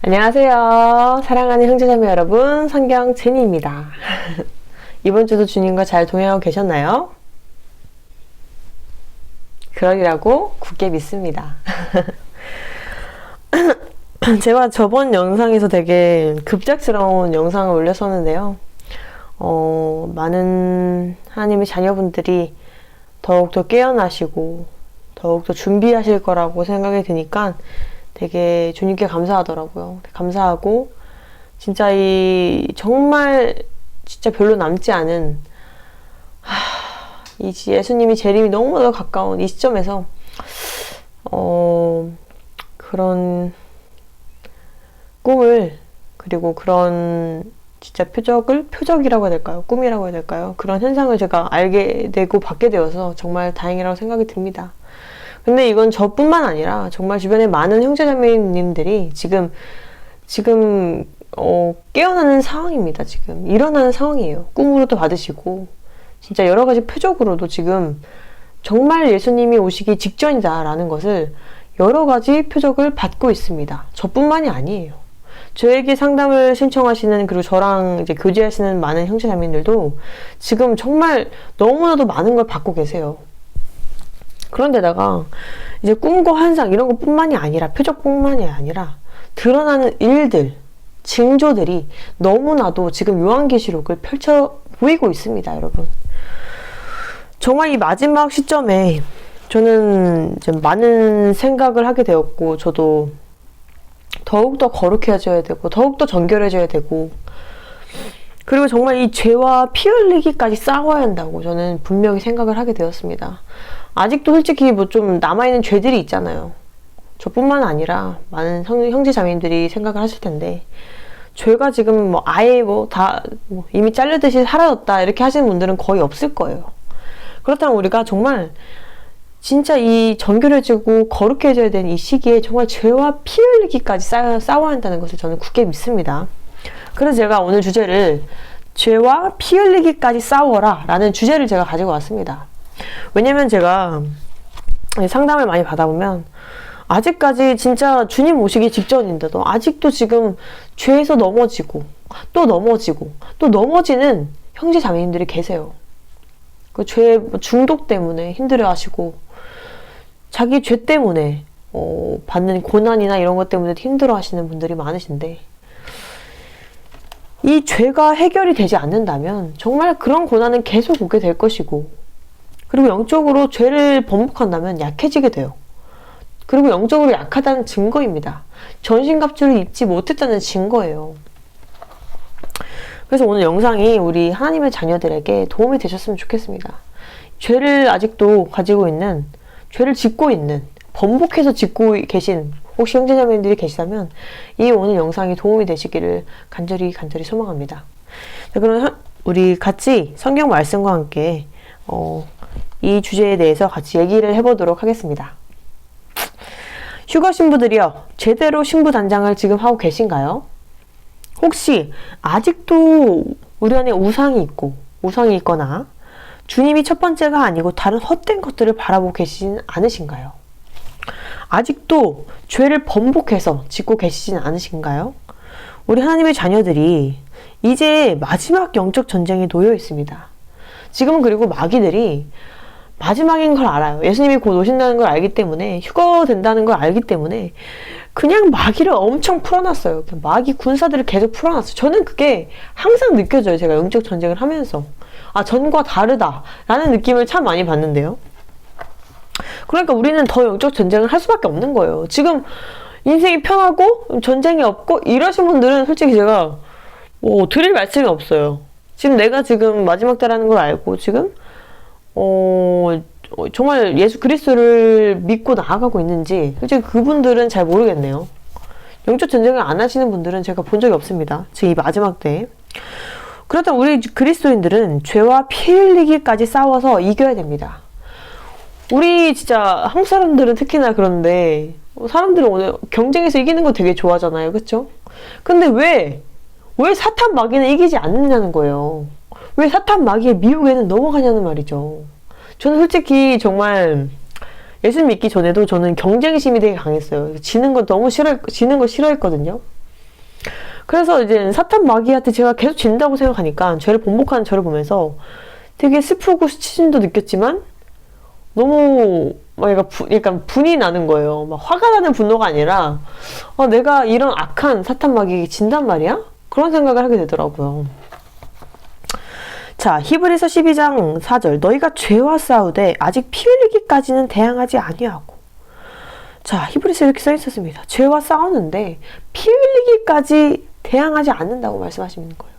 안녕하세요. 사랑하는 형제자매 여러분, 성경 제니입니다. 이번 주도 주님과 잘 동행하고 계셨나요? 그러리라고 굳게 믿습니다. 제가 저번 영상에서 되게 급작스러운 영상을 올렸었는데요. 많은 하나님의 자녀분들이 더욱더 깨어나시고 더욱더 준비하실 거라고 생각이 드니까 되게 주님께 감사하더라고요. 감사하고 진짜 정말 진짜 별로 남지 않은 이 예수님이 재림이 너무나도 가까운 이 시점에서 그런 꿈을, 그리고 그런 진짜 표적이라고 해야 될까요? 꿈이라고 해야 될까요? 그런 현상을 제가 알게 되고 받게 되어서 정말 다행이라고 생각이 듭니다. 근데 이건 저뿐만 아니라 정말 주변에 많은 형제자매님들이 지금 깨어나는 상황입니다. 지금 일어나는 상황이에요. 꿈으로도 받으시고 진짜 여러 가지 표적으로도 지금 정말 예수님이 오시기 직전이다라는 것을 여러 가지 표적을 받고 있습니다. 저뿐만이 아니에요. 저에게 상담을 신청하시는, 그리고 저랑 이제 교제하시는 많은 형제자매님들도 지금 정말 너무나도 많은 걸 받고 계세요. 그런데다가 이제 꿈과 환상 이런 것뿐만이 아니라, 표적뿐만이 아니라 드러나는 일들, 징조들이 너무나도 지금 요한계시록을 펼쳐 보이고 있습니다, 여러분. 정말 이 마지막 시점에 저는 이제 많은 생각을 하게 되었고, 저도 더욱더 거룩해져야 되고 더욱더 정결해져야 되고, 그리고 정말 이 죄와 피 흘리기까지 싸워야 한다고 저는 분명히 생각을 하게 되었습니다. 아직도 솔직히 좀 남아있는 죄들이 있잖아요. 저뿐만 아니라 많은 형제 자매님들이 생각을 하실 텐데, 죄가 지금 아예 다 이미 잘르듯이 사라졌다 이렇게 하시는 분들은 거의 없을 거예요. 그렇다면 우리가 정말 진짜 이 정결해지고 거룩해져야 되는 이 시기에 정말 죄와 피 흘리기까지 싸워야 한다는 것을 저는 굳게 믿습니다. 그래서 제가 오늘 주제를 죄와 피 흘리기까지 싸워라 라는 주제를 제가 가지고 왔습니다. 왜냐면 제가 상담을 많이 받아보면 아직까지 진짜 주님 오시기 직전인데도 아직도 지금 죄에서 넘어지고 또 넘어지고 또 넘어지는 형제 자매님들이 계세요. 그 죄 중독 때문에 힘들어하시고, 자기 죄 때문에 받는 고난이나 이런 것 때문에 힘들어하시는 분들이 많으신데, 이 죄가 해결이 되지 않는다면 정말 그런 고난은 계속 오게 될 것이고, 그리고 영적으로 죄를 번복한다면 약해지게 돼요. 그리고 영적으로 약하다는 증거입니다. 전신갑주를 입지 못했다는 증거예요. 그래서 오늘 영상이 우리 하나님의 자녀들에게 도움이 되셨으면 좋겠습니다. 죄를 아직도 가지고 있는, 죄를 짓고 있는, 번복해서 짓고 계신 혹시 형제자매님들이 계시다면 이 오늘 영상이 도움이 되시기를 간절히 소망합니다. 자, 그럼 우리 같이 성경 말씀과 함께 이 주제에 대해서 같이 얘기를 해보도록 하겠습니다. 휴거 신부들이여, 제대로 신부 단장을 지금 하고 계신가요? 혹시 아직도 우리 안에 우상이 있거나 주님이 첫 번째가 아니고 다른 헛된 것들을 바라보고 계시진 않으신가요? 아직도 죄를 번복해서 짓고 계시진 않으신가요? 우리 하나님의 자녀들이 이제 마지막 영적 전쟁에 놓여 있습니다. 지금은 그리고 마귀들이 마지막인 걸 알아요. 예수님이 곧 오신다는 걸 알기 때문에, 휴거된다는 걸 알기 때문에 그냥 마귀를 엄청 풀어놨어요. 마귀 군사들을 계속 풀어놨어요. 저는 그게 항상 느껴져요. 제가 영적 전쟁을 하면서. 전과 다르다 라는 느낌을 참 많이 받는데요. 그러니까 우리는 더 영적 전쟁을 할 수밖에 없는 거예요. 지금 인생이 편하고 전쟁이 없고 이러신 분들은 솔직히 제가 드릴 말씀이 없어요. 지금 내가 지금 마지막 때라는 걸 알고 지금 정말 예수 그리스도를 믿고 나아가고 있는지 솔직히 그분들은 잘 모르겠네요. 영적 전쟁을 안 하시는 분들은 제가 본 적이 없습니다. 지금 이 마지막 때에. 그렇다면 우리 그리스도인들은 죄와 피 흘리기까지 싸워서 이겨야 됩니다. 우리 진짜 한국 사람들은 특히나 그런데, 사람들은 오늘 경쟁에서 이기는 거 되게 좋아하잖아요. 그쵸? 근데 왜 사탄 마귀는 이기지 않느냐는 거예요. 왜 사탄 마귀의 미혹에는 넘어가냐는 말이죠. 저는 솔직히 정말 예수 믿기 전에도 저는 경쟁심이 되게 강했어요. 지는 거 싫어했거든요. 그래서 이제 사탄 마귀한테 제가 계속 진다고 생각하니까 죄를 번복하는 저를 보면서 되게 슬프고 수치심도 느꼈지만 너무 막 약간 분이 나는 거예요. 막 화가 나는 분노가 아니라 내가 이런 악한 사탄 마귀에게 진단 말이야? 그런 생각을 하게 되더라고요. 자, 히브리서 12장 4절 너희가 죄와 싸우되 아직 피 흘리기까지는 대항하지 아니하고. 자, 히브리서 이렇게 써 있었습니다. 죄와 싸우는데 피 흘리기까지 대항하지 않는다고 말씀하시는 거예요.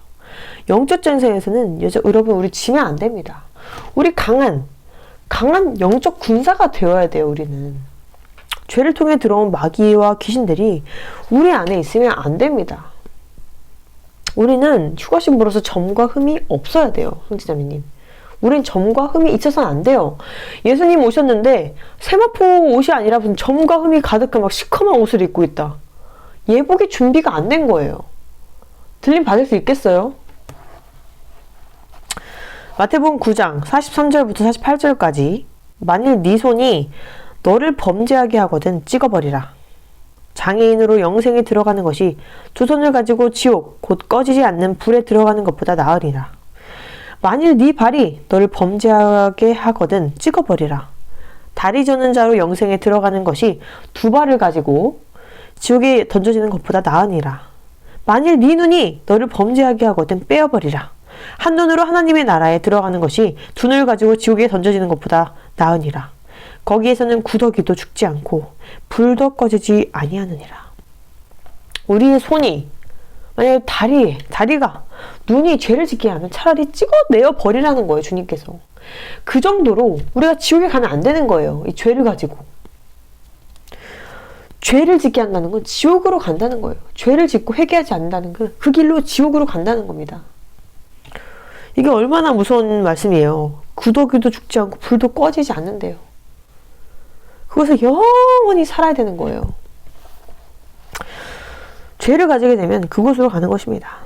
영적 전쟁에서는 여러분 우리 지면 안 됩니다. 우리 강한 영적 군사가 되어야 돼요. 우리는 죄를 통해 들어온 마귀와 귀신들이 우리 안에 있으면 안 됩니다. 우리는 휴가신 불어서 점과 흠이 없어야 돼요. 형제자매님, 우린 점과 흠이 있어서는 안 돼요. 예수님 오셨는데 세마포 옷이 아니라 무슨 점과 흠이 가득한 막 시커먼 옷을 입고 있다. 예복이 준비가 안 된 거예요. 들림 받을 수 있겠어요? 마태복음 9장 43절부터 48절까지 만일 네 손이 너를 범죄하게 하거든 찍어버리라. 장애인으로 영생에 들어가는 것이 두 손을 가지고 지옥 곧 꺼지지 않는 불에 들어가는 것보다 나으리라. 만일 네 발이 너를 범죄하게 하거든 찍어버리라. 다리 저는 자로 영생에 들어가는 것이 두 발을 가지고 지옥에 던져지는 것보다 나으니라. 만일 네 눈이 너를 범죄하게 하거든 빼어버리라. 한 눈으로 하나님의 나라에 들어가는 것이 두 눈을 가지고 지옥에 던져지는 것보다 나으니라. 거기에서는 구더기도 죽지 않고 불도 꺼지지 아니하느니라. 우리의 손이 만약에 다리가 눈이 죄를 짓게 하면 차라리 찍어내어 버리라는 거예요. 주님께서 그 정도로 우리가 지옥에 가면 안 되는 거예요. 이 죄를 가지고 죄를 짓게 한다는 건 지옥으로 간다는 거예요. 죄를 짓고 회개하지 않는다는 건 그 길로 지옥으로 간다는 겁니다. 이게 얼마나 무서운 말씀이에요. 구더기도 죽지 않고 불도 꺼지지 않는데요. 그것을 영원히 살아야 되는 거예요. 죄를 가지게 되면 그곳으로 가는 것입니다.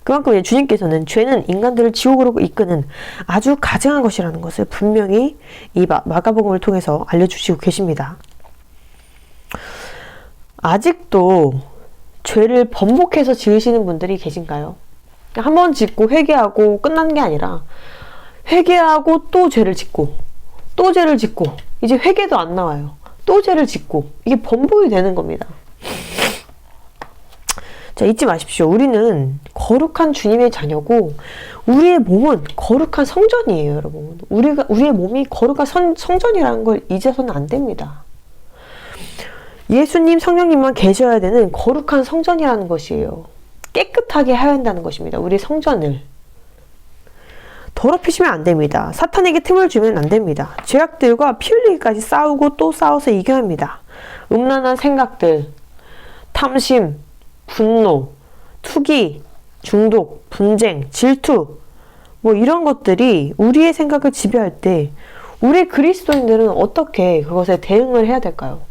그만큼 주님께서는 죄는 인간들을 지옥으로 이끄는 아주 가증한 것이라는 것을 분명히 이 마가복음을 통해서 알려주시고 계십니다. 아직도 죄를 번복해서 지으시는 분들이 계신가요? 한 번 짓고 회개하고 끝난 게 아니라 회개하고 또 죄를 짓고 또 죄를 짓고 이제 회개도 안 나와요. 또 죄를 짓고 이게 번복이 되는 겁니다. 자, 잊지 마십시오. 우리는 거룩한 주님의 자녀고 우리의 몸은 거룩한 성전이에요, 여러분. 우리의 몸이 거룩한 성전이라는 걸 잊어서는 안 됩니다. 예수님, 성령님만 계셔야 되는 거룩한 성전이라는 것이에요. 깨끗하게 해야 한다는 것입니다. 우리 성전을. 더럽히시면 안 됩니다. 사탄에게 틈을 주면 안 됩니다. 죄악들과 피 흘리기까지 싸우고 또 싸워서 이겨야 합니다. 음란한 생각들, 탐심, 분노, 투기, 중독, 분쟁, 질투 뭐 이런 것들이 우리의 생각을 지배할 때 우리 그리스도인들은 어떻게 그것에 대응을 해야 될까요?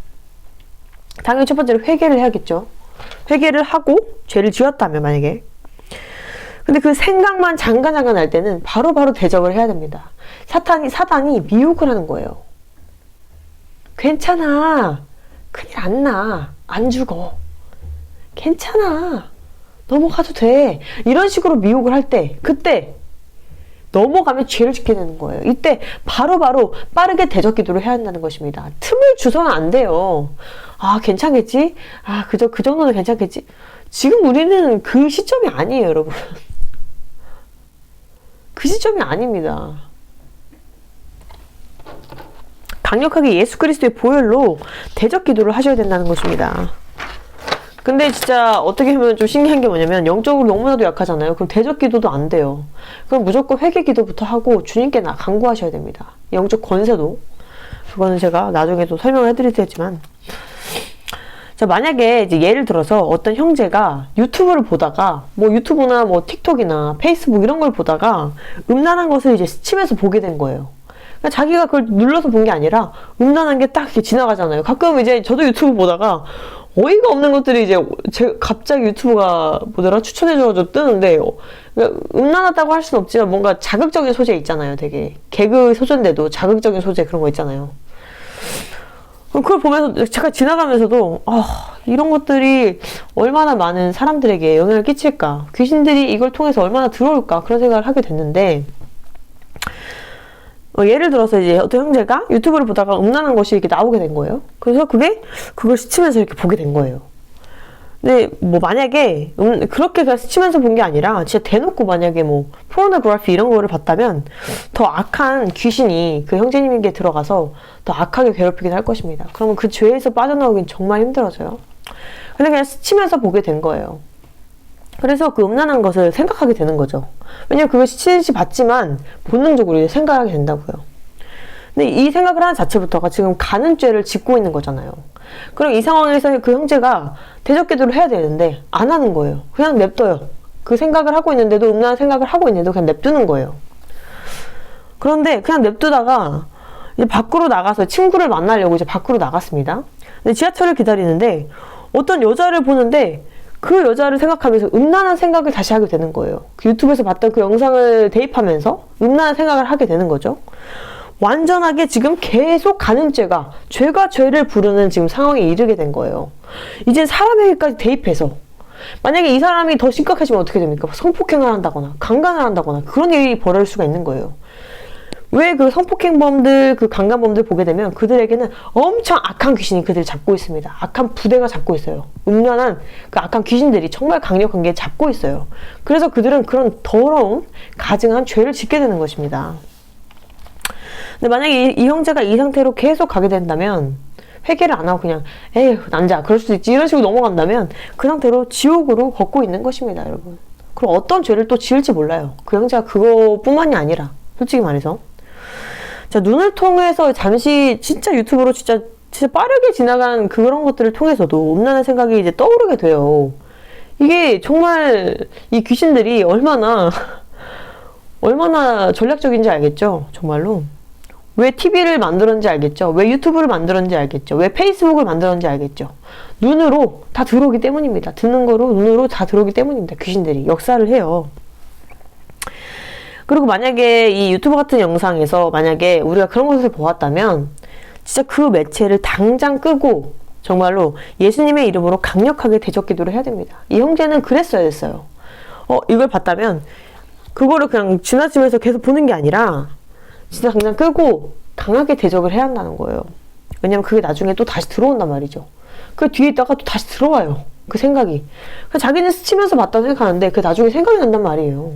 당연히 첫 번째로 회개를 해야겠죠. 회개를 하고 죄를 지었다면 만약에. 근데 그 생각만 잠깐 날 때는 바로 대적을 해야 됩니다. 사단이 미혹을 하는 거예요. 괜찮아. 큰일 안 나. 안 죽어. 괜찮아. 넘어가도 돼. 이런 식으로 미혹을 할 때, 그때 넘어가면 죄를 짓게 되는 거예요. 이때 바로 빠르게 대적 기도를 해야 한다는 것입니다. 틈을 주서는 안 돼요. 아, 괜찮겠지? 아, 그 정도는 괜찮겠지? 지금 우리는 그 시점이 아니에요, 여러분. 그 시점이 아닙니다. 강력하게 예수 그리스도의 보혈로 대적 기도를 하셔야 된다는 것입니다. 근데 진짜 어떻게 보면 좀 신기한 게 뭐냐면 영적으로 너무나도 약하잖아요. 그럼 대적 기도도 안 돼요. 그럼 무조건 회개 기도부터 하고 주님께 간구하셔야 됩니다. 영적 권세도. 그거는 제가 나중에도 설명을 해드리겠지만, 자, 만약에 이제 예를 들어서 어떤 형제가 유튜브를 보다가 뭐 유튜브나 뭐 틱톡이나 페이스북 이런 걸 보다가 음란한 것을 이제 스침해서 보게 된 거예요. 그러니까 자기가 그걸 눌러서 본 게 아니라 음란한 게 딱 이렇게 지나가잖아요. 가끔 이제 저도 유튜브 보다가 어이가 없는 것들이 이제 갑자기 유튜브가 뭐더라 추천해줘가지고 뜨는데, 그러니까 음란하다고 할 수는 없지만 뭔가 자극적인 소재 있잖아요. 되게 개그 소재인데도 자극적인 소재 그런 거 있잖아요. 그걸 보면서 제가 지나가면서도 이런 것들이 얼마나 많은 사람들에게 영향을 끼칠까, 귀신들이 이걸 통해서 얼마나 들어올까, 그런 생각을 하게 됐는데, 예를 들어서 이제 어떤 형제가 유튜브를 보다가 음란한 것이 이렇게 나오게 된 거예요. 그래서 그걸 스치면서 이렇게 보게 된 거예요. 근데 뭐 만약에 그렇게 그냥 스치면서 본 게 아니라 진짜 대놓고 만약에 뭐 포르노그래피 이런 거를 봤다면 더 악한 귀신이 그 형제님에게 들어가서 더 악하게 괴롭히긴 할 것입니다. 그러면 그 죄에서 빠져나오긴 정말 힘들어져요. 근데 그냥 스치면서 보게 된 거예요. 그래서 그 음란한 것을 생각하게 되는 거죠. 왜냐면 그걸 스치듯이 봤지만 본능적으로 이제 생각하게 된다고요. 근데 이 생각을 하는 자체부터가 지금 가는 죄를 짓고 있는 거잖아요. 그럼 이 상황에서 그 형제가 대적기도를 해야 되는데 안 하는 거예요. 그냥 냅둬요. 그 생각을 하고 있는데도, 음란한 생각을 하고 있는데도 그냥 냅두는 거예요. 그런데 그냥 냅두다가 이제 밖으로 나가서 친구를 만나려고 이제 밖으로 나갔습니다. 근데 지하철을 기다리는데 어떤 여자를 보는데 그 여자를 생각하면서 음란한 생각을 다시 하게 되는 거예요. 그 유튜브에서 봤던 그 영상을 대입하면서 음란한 생각을 하게 되는 거죠. 완전하게 지금 계속 가는 죄가 죄를 부르는 지금 상황에 이르게 된 거예요. 이제 사람에게까지 대입해서, 만약에 이 사람이 더 심각해지면 어떻게 됩니까? 성폭행을 한다거나 강간을 한다거나 그런 일이 벌어질 수가 있는 거예요. 왜 그 성폭행범들, 그 강간범들 보게 되면 그들에게는 엄청 악한 귀신이 그들을 잡고 있습니다. 악한 부대가 잡고 있어요. 음란한 그 악한 귀신들이 정말 강력한 게 잡고 있어요. 그래서 그들은 그런 더러운 가증한 죄를 짓게 되는 것입니다. 근데 만약에 이 형제가 이 상태로 계속 가게 된다면, 회개를 안 하고 그냥 에휴 남자 그럴 수도 있지 이런 식으로 넘어간다면 그 상태로 지옥으로 걷고 있는 것입니다, 여러분. 그럼 어떤 죄를 또 지을지 몰라요. 그 형제가 그거뿐만이 아니라, 솔직히 말해서 자, 눈을 통해서 잠시 진짜 유튜브로 진짜 빠르게 지나간 그런 것들을 통해서도 음란한 생각이 이제 떠오르게 돼요. 이게 정말 이 귀신들이 얼마나 전략적인지 알겠죠? 정말로. 왜 TV를 만들었는지 알겠죠? 왜 유튜브를 만들었는지 알겠죠? 왜 페이스북을 만들었는지 알겠죠? 눈으로 다 들어오기 때문입니다. 듣는 거로 눈으로 다 들어오기 때문입니다. 귀신들이 역사를 해요. 그리고 만약에 이 유튜브 같은 영상에서 만약에 우리가 그런 것을 보았다면 진짜 그 매체를 당장 끄고 정말로 예수님의 이름으로 강력하게 대적 기도를 해야 됩니다. 이 형제는 그랬어야 됐어요. 이걸 봤다면 그거를 그냥 지나치면서 계속 보는 게 아니라 진짜 당장 끄고 강하게 대적을 해야 한다는 거예요. 왜냐면 그게 나중에 또 다시 들어온단 말이죠. 그 뒤에 있다가 또 다시 들어와요. 그 생각이. 자기는 스치면서 봤다고 생각하는데 그 나중에 생각이 난단 말이에요.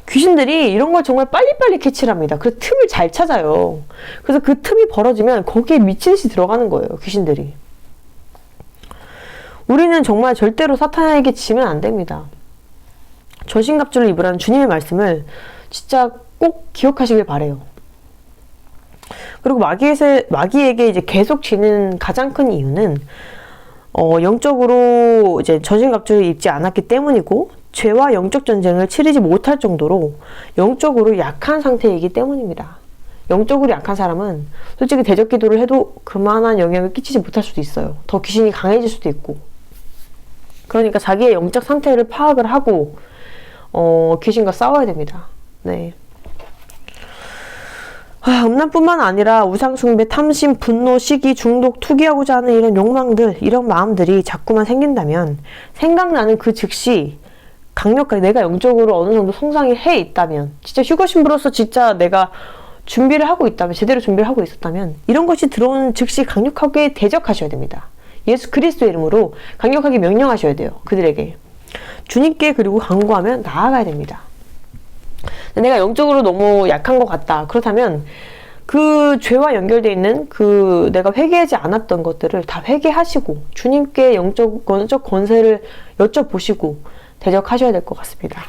귀신들이 이런 걸 정말 빨리빨리 캐치를 합니다. 그 틈을 잘 찾아요. 그래서 그 틈이 벌어지면 거기에 미친듯이 들어가는 거예요, 귀신들이. 우리는 정말 절대로 사탄에게 지면 안 됩니다. 전신갑주를 입으라는 주님의 말씀을 진짜 꼭 기억하시길 바래요. 그리고 마귀에게 이제 계속 지는 가장 큰 이유는 영적으로 이제 전신갑주를 입지 않았기 때문이고, 죄와 영적 전쟁을 치르지 못할 정도로 영적으로 약한 상태이기 때문입니다. 영적으로 약한 사람은 솔직히 대적 기도를 해도 그만한 영향을 끼치지 못할 수도 있어요. 더 귀신이 강해질 수도 있고. 그러니까 자기의 영적 상태를 파악을 하고 귀신과 싸워야 됩니다. 네. 음란뿐만 아니라 우상숭배, 탐심, 분노, 시기, 중독, 투기하고자 하는 이런 욕망들, 이런 마음들이 자꾸만 생긴다면 생각나는 그 즉시 강력하게 내가 영적으로 어느 정도 성장이 해 있다면, 진짜 휴거신부로서 진짜 내가 준비를 하고 있다면, 제대로 준비를 하고 있었다면 이런 것이 들어오는 즉시 강력하게 대적하셔야 됩니다. 예수 그리스도의 이름으로 강력하게 명령하셔야 돼요. 그들에게. 주님께 그리고 간구하면 나아가야 됩니다. 내가 영적으로 너무 약한 것 같다. 그렇다면 그 죄와 연결되어 있는 그 내가 회개하지 않았던 것들을 다 회개하시고 주님께 영적 권세를 여쭤보시고 대적하셔야 될 것 같습니다.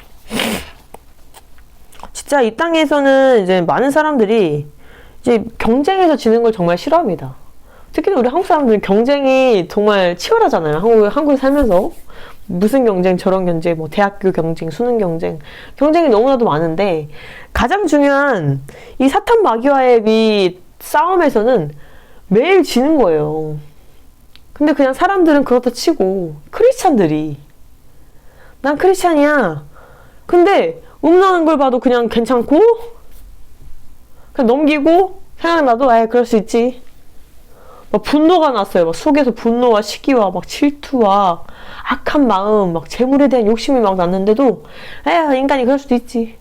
진짜 이 땅에서는 이제 많은 사람들이 이제 경쟁에서 지는 걸 정말 싫어합니다. 특히 우리 한국 사람들은 경쟁이 정말 치열하잖아요. 한국에 살면서 무슨 경쟁, 저런 경쟁, 뭐 대학교 경쟁, 수능 경쟁, 경쟁이 너무나도 많은데 가장 중요한 이 사탄 마귀와의 이 싸움에서는 매일 지는 거예요. 근데 그냥 사람들은 그렇다 치고 크리스찬들이 난 크리스찬이야. 근데 음란한 걸 봐도 그냥 괜찮고 그냥 넘기고 생각나도 그럴 수 있지. 막 분노가 났어요. 막 속에서 분노와 시기와 막 질투와 악한 마음, 막 재물에 대한 욕심이 막 났는데도 에휴, 인간이 그럴 수도 있지.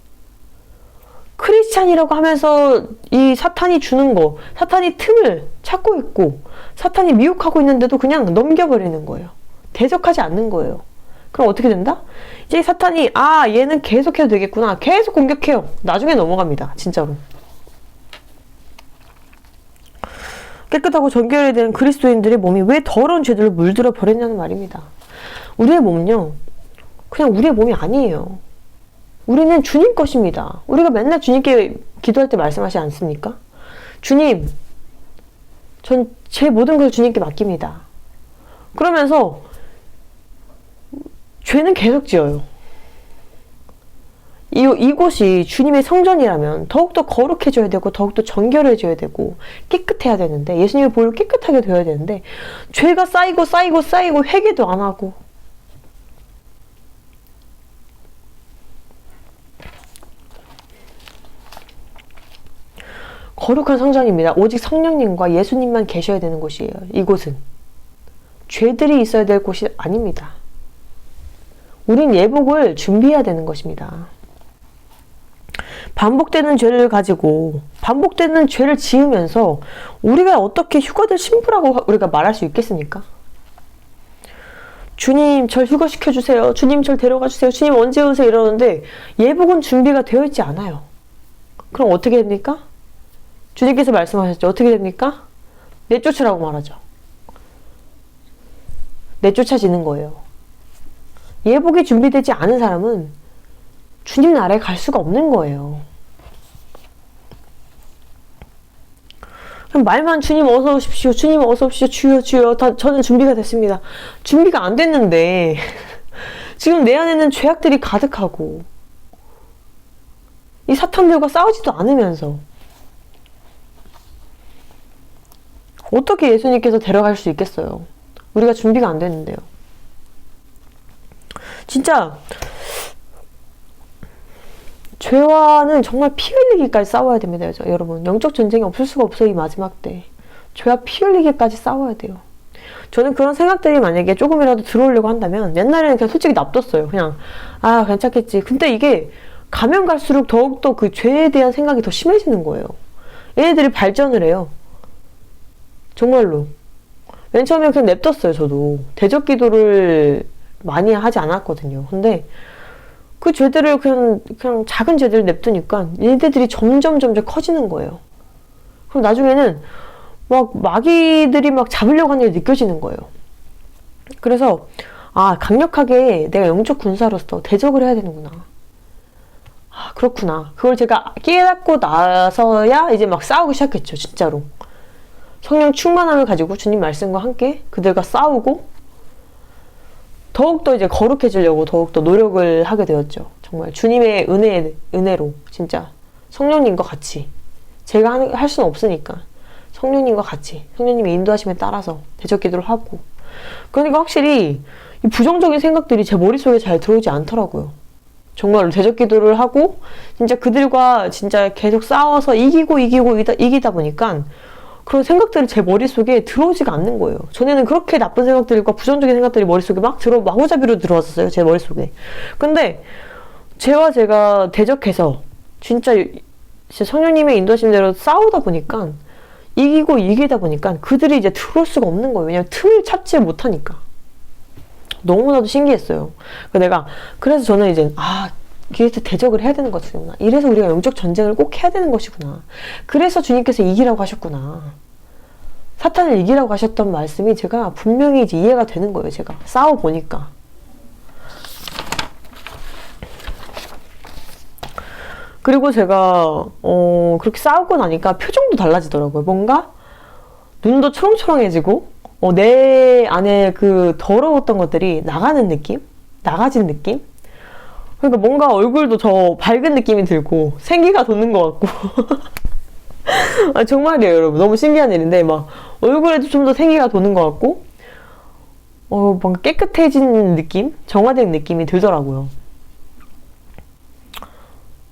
크리스찬이라고 하면서 이 사탄이 주는 거, 사탄이 틈을 찾고 있고 사탄이 미혹하고 있는데도 그냥 넘겨버리는 거예요. 대적하지 않는 거예요. 그럼 어떻게 된다? 이제 사탄이 아 얘는 계속해도 되겠구나. 계속 공격해요. 나중에 넘어갑니다. 진짜로. 깨끗하고 정결이 된 그리스도인들의 몸이 왜 더러운 죄들로 물들어 버렸냐는 말입니다. 우리의 몸은요. 그냥 우리의 몸이 아니에요. 우리는 주님 것입니다. 우리가 맨날 주님께 기도할 때 말씀하시지 않습니까? 주님, 전 제 모든 것을 주님께 맡깁니다. 그러면서 죄는 계속 지어요. 이곳이 주님의 성전이라면 더욱더 거룩해져야 되고 더욱더 정결해져야 되고 깨끗해야 되는데 예수님의 볼로 깨끗하게 되어야 되는데 죄가 쌓이고 회개도 안 하고 거룩한 성전입니다. 오직 성령님과 예수님만 계셔야 되는 곳이에요. 이곳은 죄들이 있어야 될 곳이 아닙니다. 우린 예복을 준비해야 되는 것입니다. 반복되는 죄를 가지고 반복되는 죄를 지으면서 우리가 어떻게 휴가될 신부라고 우리가 말할 수 있겠습니까? 주님 절 휴가시켜주세요. 주님 절 데려가주세요. 주님 언제 오세요? 이러는데 예복은 준비가 되어 있지 않아요. 그럼 어떻게 됩니까? 주님께서 말씀하셨죠. 어떻게 됩니까? 내쫓으라고 말하죠. 내쫓아지는 거예요. 예복이 준비되지 않은 사람은 주님 나라에 갈 수가 없는 거예요. 그냥 말만 주님 어서 오십시오. 주님 어서 오십시오. 주여 주여. 저는 준비가 됐습니다. 준비가 안 됐는데 지금 내 안에는 죄악들이 가득하고 이 사탄들과 싸우지도 않으면서 어떻게 예수님께서 데려갈 수 있겠어요? 우리가 준비가 안 됐는데요. 진짜 죄와는 정말 피 흘리기까지 싸워야 됩니다. 여러분. 영적 전쟁이 없을 수가 없어요. 이 마지막 때. 죄와 피 흘리기까지 싸워야 돼요. 저는 그런 생각들이 만약에 조금이라도 들어오려고 한다면 옛날에는 그냥 솔직히 놔뒀어요. 그냥 아 괜찮겠지. 근데 이게 가면 갈수록 더욱더 그 죄에 대한 생각이 더 심해지는 거예요. 얘네들이 발전을 해요. 정말로. 맨 처음에 그냥 냅뒀어요. 저도. 대적 기도를 많이 하지 않았거든요. 근데 그 죄들을 그냥 작은 죄들을 냅두니까 얘네들이 점점 커지는 거예요. 그럼 나중에는 막 마귀들이 막 잡으려고 하는 게 느껴지는 거예요. 그래서 아 강력하게 내가 영적 군사로서 대적을 해야 되는구나. 아 그렇구나. 그걸 제가 깨닫고 나서야 이제 막 싸우기 시작했죠. 진짜로. 성령 충만함을 가지고 주님 말씀과 함께 그들과 싸우고 더욱더 이제 거룩해지려고 더욱더 노력을 하게 되었죠. 정말 주님의 은혜로 진짜 성령님과 같이 제가 할 수는 없으니까 성령님과 같이 성령님의 인도하심에 따라서 대적 기도를 하고 그러니까 확실히 이 부정적인 생각들이 제 머릿속에 잘 들어오지 않더라고요. 정말로 대적 기도를 하고 진짜 그들과 진짜 계속 싸워서 이기다 보니까 그런 생각들이 제 머릿속에 들어오지가 않는 거예요. 전에는 그렇게 나쁜 생각들과 부정적인 생각들이 머릿속에 막 마구잡이로 들어왔었어요. 제 머릿속에. 근데 제가 대적해서 진짜 성령님의 인도하심대로 싸우다 보니까 이기다 보니까 그들이 이제 들어올 수가 없는 거예요. 왜냐면 틈을 찾지 못하니까. 너무나도 신기했어요. 그래서 저는 이제 그래서 대적을 해야 되는 것이구나. 이래서 우리가 영적 전쟁을 꼭 해야 되는 것이구나. 그래서 주님께서 이기라고 하셨구나. 사탄을 이기라고 하셨던 말씀이 제가 분명히 이제 이해가 되는 거예요. 제가 싸워보니까. 그리고 제가 그렇게 싸우고 나니까 표정도 달라지더라고요. 뭔가 눈도 초롱초롱해지고 내 안에 그 더러웠던 것들이 나가는 느낌? 나가진 느낌? 그러니까 뭔가 얼굴도 더 밝은 느낌이 들고 생기가 돋는 것 같고 정말이에요 여러분. 너무 신기한 일인데 막 얼굴에도 좀 더 생기가 도는 것 같고 뭔가 깨끗해진 느낌? 정화된 느낌이 들더라고요.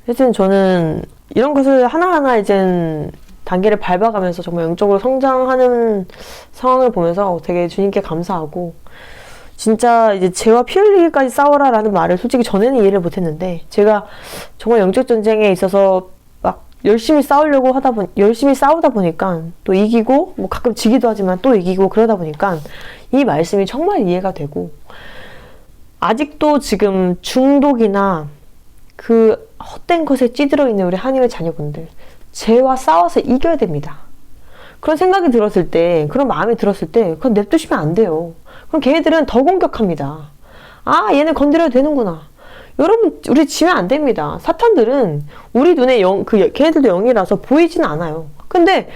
하여튼 저는 이런 것을 하나하나 이젠 단계를 밟아가면서 정말 영적으로 성장하는 상황을 보면서 되게 주님께 감사하고, 진짜 이제 죄와 피 흘리기까지 싸워라 라는 말을 솔직히 전에는 이해를 못했는데, 제가 정말 영적 전쟁에 있어서 막 열심히 열심히 싸우다 보니까 또 이기고, 뭐 가끔 지기도 하지만 또 이기고 그러다 보니까 이 말씀이 정말 이해가 되고, 아직도 지금 중독이나 그 헛된 것에 찌들어 있는 우리 하나님의 자녀분들, 죄와 싸워서 이겨야 됩니다. 그런 생각이 들었을 때, 그런 마음이 들었을 때 그건 냅두시면 안 돼요. 그럼 걔네들은 더 공격합니다. 아, 얘는 건드려도 되는구나. 여러분, 우리 지면 안 됩니다. 사탄들은 우리 눈에 걔네들도 영이라서 보이진 않아요. 근데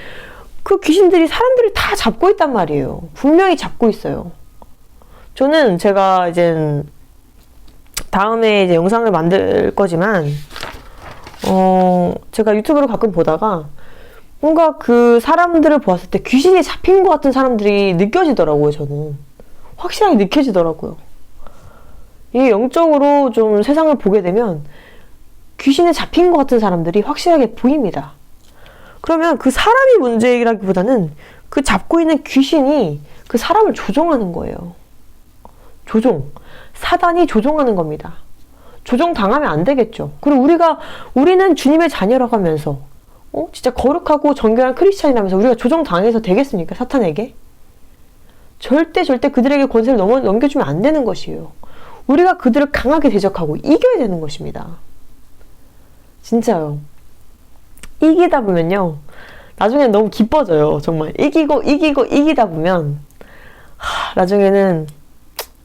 그 귀신들이 사람들을 다 잡고 있단 말이에요. 분명히 잡고 있어요. 저는 제가 이제 다음에 이제 영상을 만들 거지만, 제가 유튜브를 가끔 보다가 뭔가 그 사람들을 보았을 때 귀신이 잡힌 것 같은 사람들이 느껴지더라고요, 저는. 확실하게 느껴지더라고요. 이게 영적으로 좀 세상을 보게 되면 귀신에 잡힌 것 같은 사람들이 확실하게 보입니다. 그러면 그 사람이 문제라기보다는 그 잡고 있는 귀신이 그 사람을 조종하는 거예요. 사단이 조종하는 겁니다. 조종당하면 안 되겠죠. 그리고 우리는 주님의 자녀라고 하면서, 진짜 거룩하고 정결한 크리스찬이라면서 우리가 조종당해서 되겠습니까? 사탄에게? 절대 그들에게 권세를 넘겨주면 안 되는 것이에요. 우리가 그들을 강하게 대적하고 이겨야 되는 것입니다. 진짜요. 이기다 보면요, 나중엔 너무 기뻐져요. 정말 이기다 보면 나중에는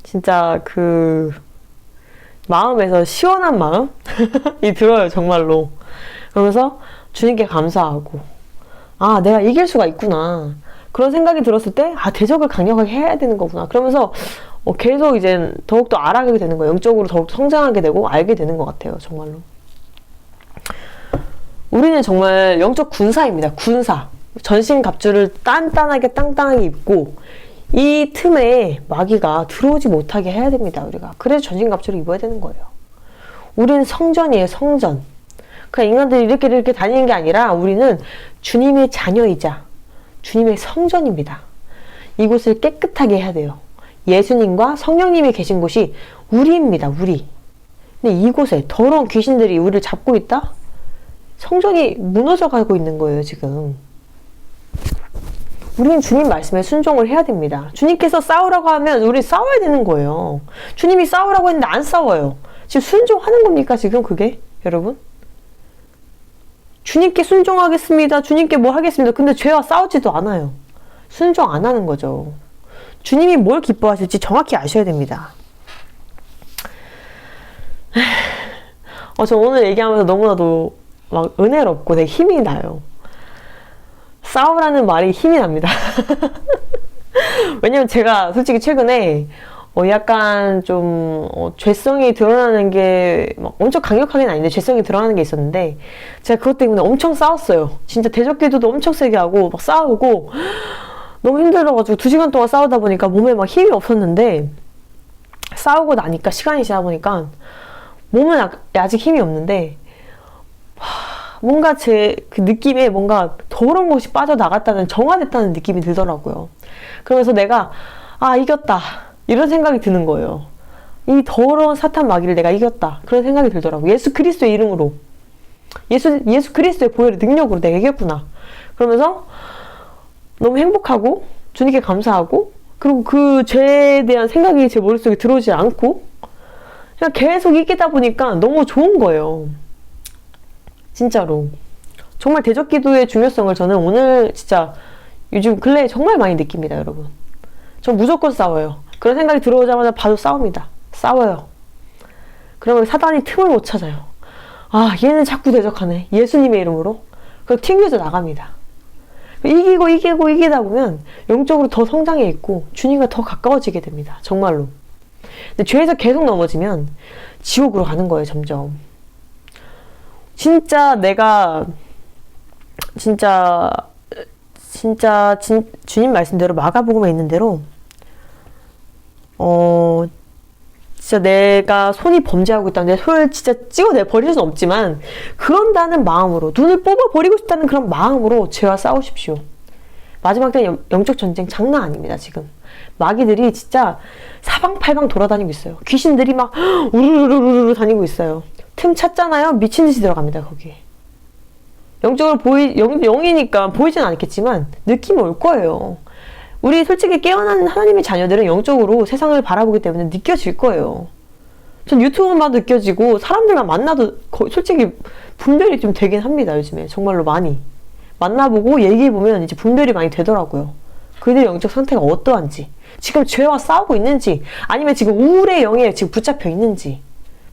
진짜 그 마음에서 시원한 마음이 들어요, 정말로. 그러면서 주님께 감사하고, 아, 내가 이길 수가 있구나. 그런 생각이 들었을 때, 아, 대적을 강력하게 해야 되는 거구나. 그러면서 계속 이제 더욱더 알아가게 되는 거예요. 영적으로 더욱 성장하게 되고 알게 되는 것 같아요, 정말로. 우리는 정말 영적 군사입니다. 군사. 전신 갑주를 단단하게 땅땅하게 입고, 이 틈에 마귀가 들어오지 못하게 해야 됩니다, 우리가. 그래서 전신 갑주를 입어야 되는 거예요. 우리는 성전이에요, 성전. 그냥 인간들이 이렇게 다니는 게 아니라 우리는 주님의 자녀이자 주님의 성전입니다. 이곳을 깨끗하게 해야 돼요. 예수님과 성령님이 계신 곳이 우리입니다, 우리. 근데 이곳에 더러운 귀신들이 우리를 잡고 있다? 성전이 무너져 가고 있는 거예요, 지금. 우리는 주님 말씀에 순종을 해야 됩니다. 주님께서 싸우라고 하면 우리 싸워야 되는 거예요. 주님이 싸우라고 했는데 안 싸워요. 지금 순종하는 겁니까, 지금 그게? 여러분? 주님께 순종하겠습니다. 주님께 뭐 하겠습니다. 근데 죄와 싸우지도 않아요. 순종 안 하는 거죠. 주님이 뭘 기뻐하실지 정확히 아셔야 됩니다. 저 오늘 얘기하면서 너무나도 막 은혜롭고 되게 힘이 나요. 싸우라는 말이 힘이 납니다. 왜냐면 제가 솔직히 최근에 약간 좀 죄성이 드러나는 게 막 엄청 강력하게는 아닌데 죄성이 드러나는 게 있었는데, 제가 그것 때문에 엄청 싸웠어요. 진짜 대적기도도 엄청 세게 하고 막 싸우고 너무 힘들어가지고 2시간 동안 싸우다 보니까 몸에 막 힘이 없었는데, 싸우고 나니까 시간이 지나 보니까 몸은 아직 힘이 없는데 뭔가 제 그 느낌에 뭔가 더러운 것이 빠져나갔다는, 정화됐다는 느낌이 들더라고요. 그러면서 내가 이겼다 이런 생각이 드는 거예요. 이 더러운 사탄 마귀를 내가 이겼다 그런 생각이 들더라고요. 예수 그리스도의 이름으로, 예수 그리스도의 보혈의 능력으로 내가 이겼구나. 그러면서 너무 행복하고 주님께 감사하고, 그리고 그 죄에 대한 생각이 제 머릿속에 들어오지 않고 그냥 계속 이기다 보니까 너무 좋은 거예요. 진짜로. 정말 대적기도의 중요성을 저는 오늘 진짜 요즘 근래에 정말 많이 느낍니다, 여러분. 전 무조건 싸워요. 그런 생각이 들어오자마자 바로 싸웁니다. 싸워요. 그러면 사단이 틈을 못 찾아요. 얘는 자꾸 대적하네, 예수님의 이름으로. 그럼 튕겨져 나갑니다. 이기다 보면 영적으로 더 성장해 있고 주님과 더 가까워지게 됩니다, 정말로. 근데 죄에서 계속 넘어지면 지옥으로 가는 거예요, 점점. 진짜 내가 주님 말씀대로, 마가복음에 있는 대로 진짜 내가 손이 범죄하고 있다. 내 손을 진짜 찍어내 버릴 수는 없지만 그런다는 마음으로 눈을 뽑아버리고 싶다는 그런 마음으로 죄와 싸우십시오. 마지막 때 영적 전쟁 장난 아닙니다. 지금 마귀들이 진짜 사방팔방 돌아다니고 있어요. 귀신들이 막 우르르르르 다니고 있어요. 틈 찾잖아요. 미친 듯이 들어갑니다. 거기에. 영적으로 영이니까 보이진 않겠지만 느낌이 올 거예요. 우리 솔직히 깨어난 하나님의 자녀들은 영적으로 세상을 바라보기 때문에 느껴질 거예요. 전 유튜브만 느껴지고 사람들만 만나도 솔직히 분별이 좀 되긴 합니다. 요즘에 정말로 많이 만나보고 얘기해보면 이제 분별이 많이 되더라고요. 그들의 영적 상태가 어떠한지, 지금 죄와 싸우고 있는지, 아니면 지금 우울의 영에 지금 붙잡혀 있는지,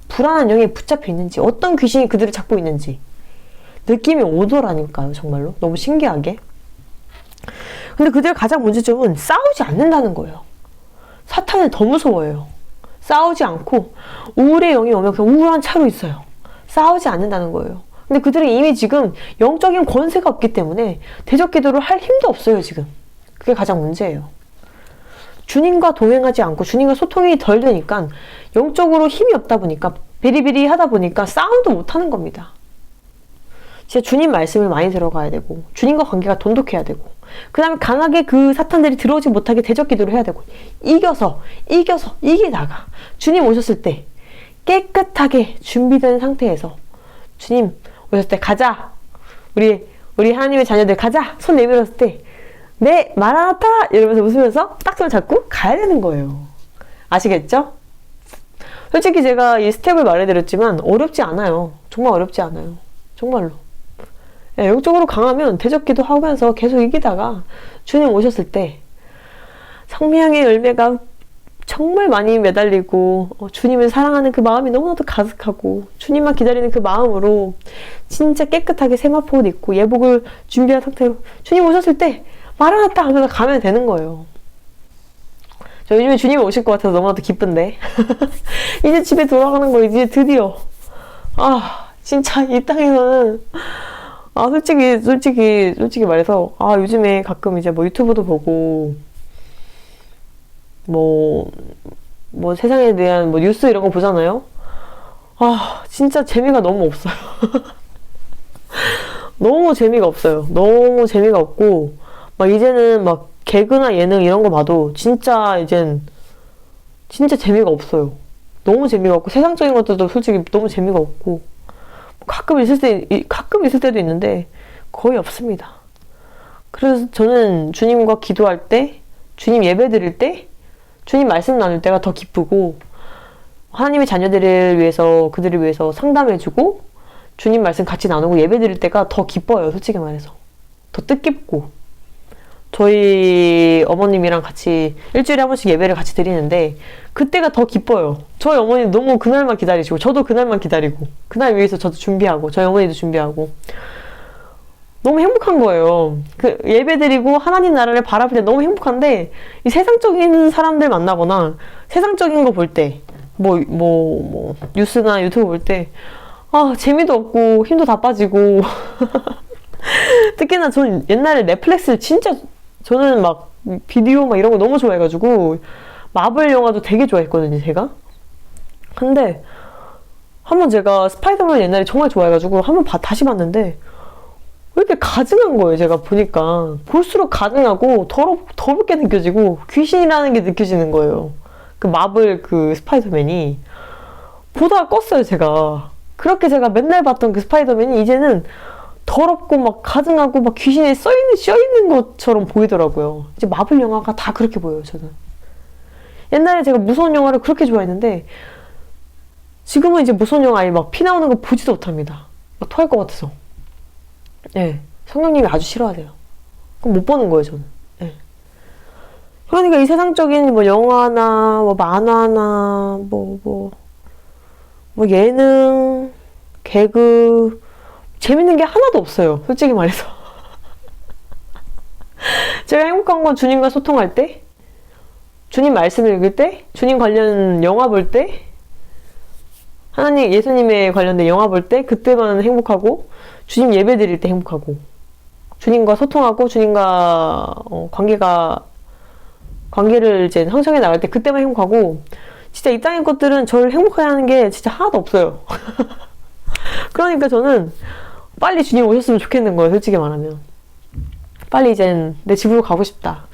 불안한 영에 붙잡혀 있는지, 어떤 귀신이 그들을 잡고 있는지 느낌이 오더라니까요. 정말로 너무 신기하게. 근데 그들의 가장 문제점은 싸우지 않는다는 거예요. 사탄은 더 무서워요. 싸우지 않고 우울의 영이 오면 그냥 우울한 차로 있어요. 싸우지 않는다는 거예요. 근데 그들은 이미 지금 영적인 권세가 없기 때문에 대적 기도를 할 힘도 없어요. 지금 그게 가장 문제예요. 주님과 동행하지 않고 주님과 소통이 덜 되니까 영적으로 힘이 없다 보니까 비리비리 하다 보니까 싸움도 못하는 겁니다. 진짜 주님 말씀을 많이 들어가야 되고 주님과 관계가 돈독해야 되고 그 다음에 강하게 그 사탄들이 들어오지 못하게 대적 기도를 해야 되고 이겨서 이기다가 주님 오셨을 때 깨끗하게 준비된 상태에서 주님 오셨을 때 가자, 우리 하나님의 자녀들 가자 손 내밀었을 때 네 마라나타 이러면서 웃으면서 딱 손을 잡고 가야 되는 거예요. 아시겠죠? 솔직히 제가 이 스텝을 말해드렸지만 어렵지 않아요. 정말 어렵지 않아요. 정말로. 네, 영적으로 강하면 대적기도 하면서 계속 이기다가 주님 오셨을 때 성령의 열매가 정말 많이 매달리고 주님을 사랑하는 그 마음이 너무나도 가득하고 주님만 기다리는 그 마음으로 진짜 깨끗하게 세마포 옷 입고 예복을 준비한 상태로 주님 오셨을 때 마라나타 하면서 가면 되는 거예요. 저 요즘에 주님이 오실 것 같아서 너무나도 기쁜데 이제 집에 돌아가는 거 이제 드디어 진짜 이 땅에서는 솔직히 말해서 요즘에 가끔 이제 뭐 유튜브도 보고 뭐 세상에 대한 뭐 뉴스 이런 거 보잖아요. 진짜 재미가 너무 없어요. 너무 재미가 없어요. 너무 재미가 없고 막 이제는 막 개그나 예능 이런 거 봐도 진짜 이젠 진짜 재미가 없어요. 너무 재미가 없고 세상적인 것들도 솔직히 너무 재미가 없고 가끔 있을 때도 있는데 거의 없습니다. 그래서 저는 주님과 기도할 때, 주님 예배 드릴 때, 주님 말씀 나눌 때가 더 기쁘고 하나님의 자녀들을 위해서 그들을 위해서 상담해주고 주님 말씀 같이 나누고 예배 드릴 때가 더 기뻐요. 솔직히 말해서 더 뜻깊고 저희 어머님이랑 같이 일주일에 한 번씩 예배를 같이 드리는데 그때가 더 기뻐요. 저희 어머니 너무 그날만 기다리시고 저도 그날만 기다리고 그날 위해서 저도 준비하고 저희 어머니도 준비하고 너무 행복한 거예요. 그 예배 드리고 하나님 나라를 바라볼 때 너무 행복한데 이 세상적인 사람들 만나거나 세상적인 거 볼 때 뉴스나 유튜브 볼 때 재미도 없고 힘도 다 빠지고 특히나 저는 옛날에 넷플릭스 진짜 저는 막 비디오 막 이런 거 너무 좋아해가지고 마블 영화도 되게 좋아했거든요. 제가 근데 한번 제가 스파이더맨 옛날에 정말 좋아해가지고 한번 다시 봤는데 왜 이렇게 가증한 거예요. 제가 보니까 볼수록 가증하고 더럽게 느껴지고 귀신이라는 게 느껴지는 거예요. 그 마블 그 스파이더맨이 보다가 껐어요. 제가 그렇게 제가 맨날 봤던 그 스파이더맨이 이제는 더럽고 막 가증하고 막 귀신에 씌어있는 것처럼 보이더라고요. 이제 마블 영화가 다 그렇게 보여요. 저는 옛날에 제가 무서운 영화를 그렇게 좋아했는데 지금은 이제 무서운 영화 아예 막 피 나오는 거 보지도 못합니다. 막 토할 것 같아서. 네, 성령님이 아주 싫어하세요. 그럼 못 보는 거예요. 저는. 네. 그러니까 이 세상적인 뭐 영화나 뭐 만화나 뭐 예능, 개그 재밌는 게 하나도 없어요. 솔직히 말해서. 제가 행복한 건 주님과 소통할 때, 주님 말씀을 읽을 때, 주님 관련 영화 볼 때, 하나님, 예수님에 관련된 영화 볼 때, 그때만 행복하고, 주님 예배 드릴 때 행복하고, 주님과 소통하고, 주님과 관계를 이제 형성해 나갈 때 그때만 행복하고, 진짜 이 땅의 것들은 저를 행복하게 하는 게 진짜 하나도 없어요. 그러니까 저는 빨리 주님 오셨으면 좋겠는 거예요. 솔직히 말하면. 빨리 이젠 내 집으로 가고 싶다.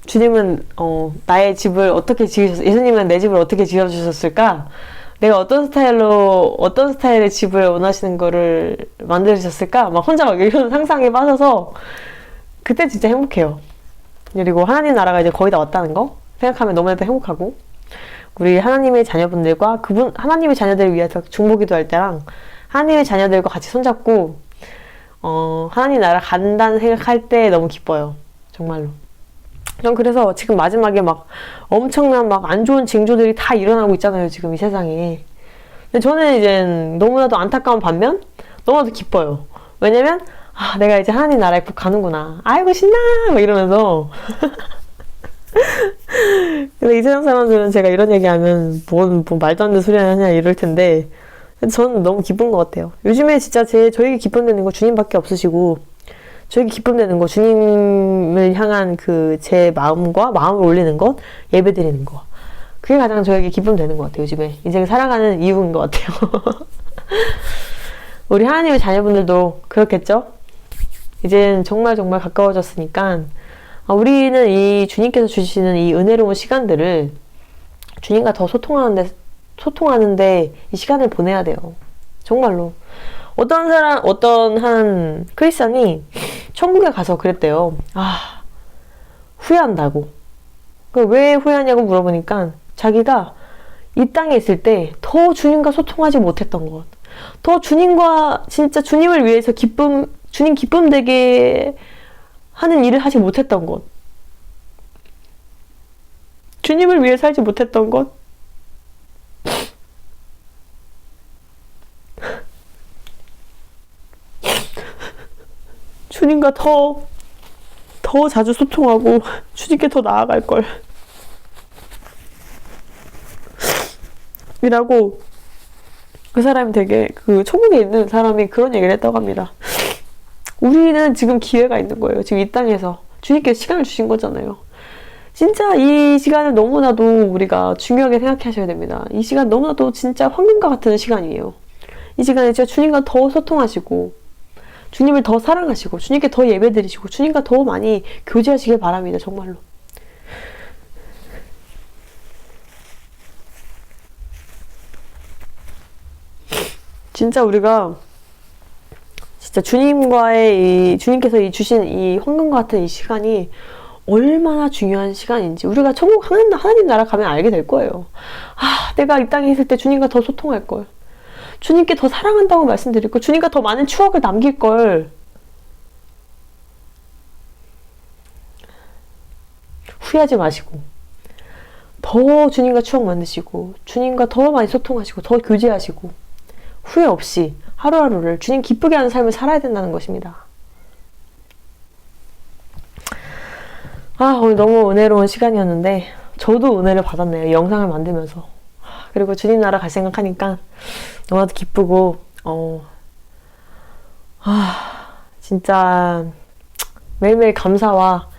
주님은 나의 집을 어떻게 예수님은 내 집을 어떻게 지어주셨을까? 내가 어떤 스타일의 집을 원하시는 거를 만들으셨을까? 막 혼자 막 이런 상상에 빠져서 그때 진짜 행복해요. 그리고 하나님 나라가 이제 거의 다 왔다는 거 생각하면 너무나도 행복하고, 우리 하나님의 자녀분들과 하나님의 자녀들을 위해서 중보기도 할 때랑 하나님의 자녀들과 같이 손잡고 하나님 나라 간다는 생각할 때 너무 기뻐요. 정말로. 전 그래서 지금 마지막에 막 엄청난 막 안 좋은 징조들이 다 일어나고 있잖아요. 지금 이 세상에. 근데 저는 이제 너무나도 안타까운 반면 너무나도 기뻐요. 왜냐면 내가 이제 하나님 나라에 꼭 가는구나. 아이고 신나! 막 이러면서. 근데 이 세상 사람들은 제가 이런 얘기하면 뭐 말도 안 되는 소리 하냐 이럴 텐데 저는 너무 기쁜 것 같아요. 요즘에 진짜 저에게 기쁨 되는 거 주님밖에 없으시고, 저에게 기쁨 되는 거 주님을 향한 제 마음을 올리는 것, 예배 드리는 거, 그게 가장 저에게 기쁨 되는 것 같아요. 요즘에 인생을 살아가는 이유인 것 같아요. 우리 하나님의 자녀분들도 그렇겠죠? 이젠 정말 가까워졌으니까 우리는 이 주님께서 주시는 이 은혜로운 시간들을 주님과 더 소통하는데 이 시간을 보내야 돼요. 정말로. 어떤 한 크리스찬이 천국에 가서 그랬대요. 후회한다고. 왜 후회하냐고 물어보니까 자기가 이 땅에 있을 때 더 주님과 소통하지 못했던 것, 더 주님과 진짜 주님을 위해서 주님 기쁨 되게 하는 일을 하지 못했던 것, 주님을 위해 살지 못했던 것, 주님과 더 자주 소통하고 주님께 더 나아갈 걸 이라고, 그 사람이 되게 천국에 있는 사람이 그런 얘기를 했다고 합니다. 우리는 지금 기회가 있는 거예요. 지금 이 땅에서 주님께서 시간을 주신 거잖아요. 진짜 이 시간을 너무나도 우리가 중요하게 생각하셔야 됩니다. 이 시간 너무나도 진짜 황금과 같은 시간이에요. 이 시간에 진짜 주님과 더 소통하시고, 주님을 더 사랑하시고, 주님께 더 예배드리시고, 주님과 더 많이 교제하시길 바랍니다. 정말로. 진짜 우리가 진짜 주님께서 주신 이 황금과 같은 이 시간이 얼마나 중요한 시간인지 우리가 천국 하나님 나라 가면 알게 될 거예요. 내가 이 땅에 있을 때 주님과 더 소통할 걸, 주님께 더 사랑한다고 말씀드릴 걸, 주님과 더 많은 추억을 남길 걸. 후회하지 마시고 더 주님과 추억 만드시고, 주님과 더 많이 소통하시고, 더 교제하시고, 후회 없이 하루하루를 주님 기쁘게 하는 삶을 살아야 된다는 것입니다. 오늘 너무 은혜로운 시간이었는데 저도 은혜를 받았네요. 이 영상을 만들면서. 그리고 주님 나라 갈 생각하니까 너무나도 기쁘고, 진짜 매일매일 감사와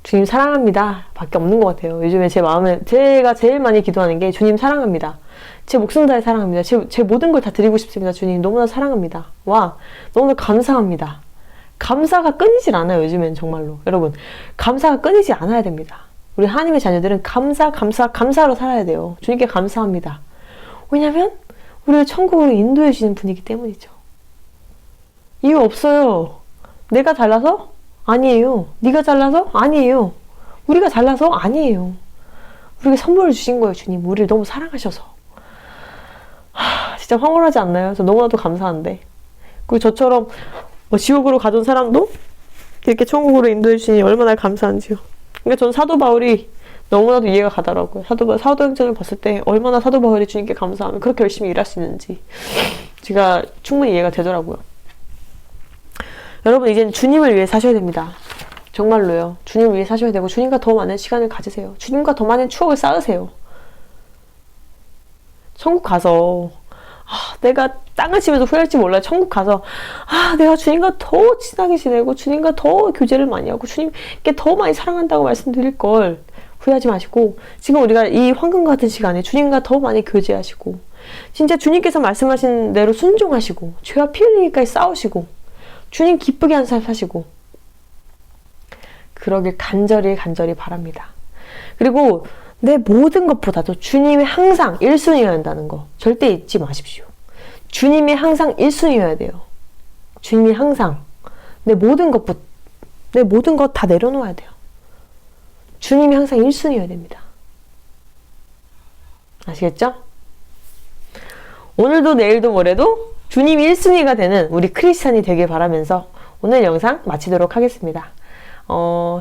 주님 사랑합니다 밖에 없는 것 같아요. 요즘에 제가 제일 많이 기도하는 게 주님 사랑합니다. 제 목숨 다해 사랑합니다. 제 모든 걸 다 드리고 싶습니다. 주님 너무나 사랑합니다. 너무나 감사합니다. 감사가 끊이질 않아요. 요즘엔 정말로. 여러분, 감사가 끊이지 않아야 됩니다. 우리 하나님의 자녀들은 감사로 살아야 돼요. 주님께 감사합니다. 왜냐면 우리를 천국으로 인도해 주시는 분이기 때문이죠. 이유 없어요. 내가 잘나서? 아니에요. 네가 잘나서? 아니에요. 우리가 잘나서? 아니에요. 우리에게 선물을 주신 거예요. 주님 우리를 너무 사랑하셔서. 진짜 황홀하지 않나요? 저 너무나도 감사한데. 그리고 저처럼 지옥으로 가던 사람도 이렇게 천국으로 인도해 주시니 얼마나 감사한지요. 그러니까 저는 사도 바울이 너무나도 이해가 가더라고요. 사도행전을 봤을 때 얼마나 사도 바울이 주님께 감사하면 그렇게 열심히 일할 수 있는지 제가 충분히 이해가 되더라고요. 여러분, 이제는 주님을 위해 사셔야 됩니다. 정말로요. 주님을 위해 사셔야 되고, 주님과 더 많은 시간을 가지세요. 주님과 더 많은 추억을 쌓으세요. 천국 가서 내가 땅을 치면서 후회할지 몰라요. 천국 가서 내가 주님과 더 친하게 지내고, 주님과 더 교제를 많이 하고, 주님께 더 많이 사랑한다고 말씀드릴 걸 후회하지 마시고 지금 우리가 이 황금 같은 시간에 주님과 더 많이 교제하시고 진짜 주님께서 말씀하신 대로 순종하시고 죄와 피 흘리기까지 싸우시고 주님 기쁘게 한 삶 사시고 그러길 간절히 바랍니다. 그리고 내 모든 것보다도 주님이 항상 1순위여야 한다는 거 절대 잊지 마십시오. 주님이 항상 1순위여야 돼요. 주님이 항상 내 모든 것 다 내려놓아야 돼요. 주님이 항상 1순위여야 됩니다. 아시겠죠? 오늘도 내일도 모레도 주님이 1순위가 되는 우리 크리스찬이 되길 바라면서 오늘 영상 마치도록 하겠습니다.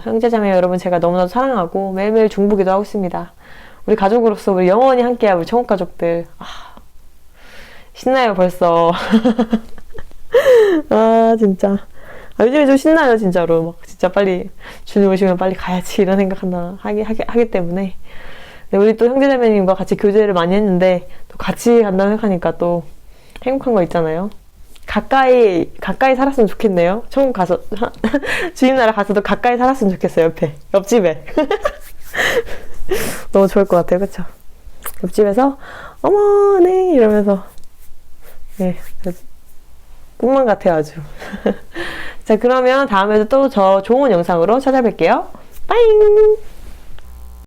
형제자매 여러분 제가 너무나도 사랑하고 매일매일 중보기도 하고 있습니다. 우리 가족으로서 우리 영원히 함께할 우리 천국 가족들 신나요 벌써. 진짜 요즘에 좀 신나요 진짜로. 막 진짜 빨리 주님 오시면 빨리 가야지 이런 생각한다 하기 때문에 우리 또 형제자매님과 같이 교제를 많이 했는데 또 같이 간다는 생각하니까 또 행복한 거 있잖아요. 가까이 살았으면 좋겠네요. 천국 가서 주님 나라 가서도 가까이 살았으면 좋겠어요. 옆집에 너무 좋을 것 같아요. 그쵸? 옆집에서 어머 네 이러면서 네 꿈만 같아요 아주. 자 그러면 다음에도 또 저 좋은 영상으로 찾아뵐게요. 빠잉.